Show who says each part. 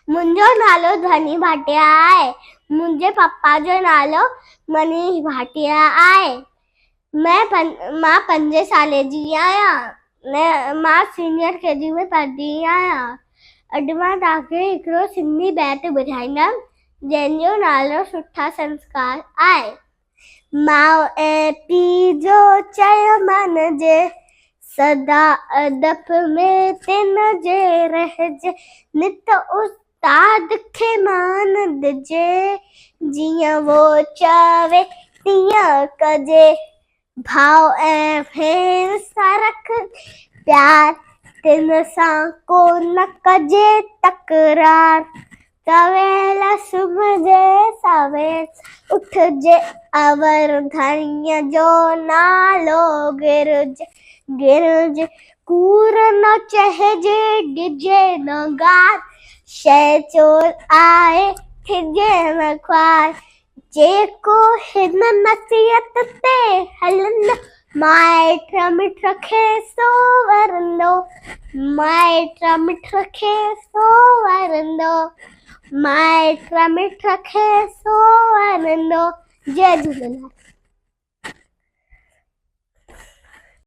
Speaker 1: मुंहिंजो नालो ध्वनि भाटिया आहे। मुंहिंजे पप्पा जो नालो मनीष भाटिया आहे। मां 5 साले जी आहियां। मां सीनियर केजी में पढ़ंदी आहियां। अॼु मां तव्हांखे हिकिड़ो सिंधी बैत ॿुधाईंदमि जंहिंजो नालो सुठा संस्कार आहे। माउ ऐं पीउ जो चयो मञिजे, सदा अदब में तिन जे रहिजे, नित उस्ताद खे मान ॾिजे, जीअं वो चवे तीअं कजे, भाउ ऐं भेण सां रख प्यार, तिन सां को न कजे तकरार, सवेल सुम्हिजे सवेल उथजे, अवर धणीअ जो नालो गिरजे, कूड़ न चइजे ॾिजे न गार, शइ चोर आहे थिजे न ख्वार, जेको हिन नसीहत ते हलंदो, माइट मिठ खे सो वरंदो, माइट मिठ खे सो वरंदो, माइट मिठ खे सो वरंदो। जय झूलेलाल।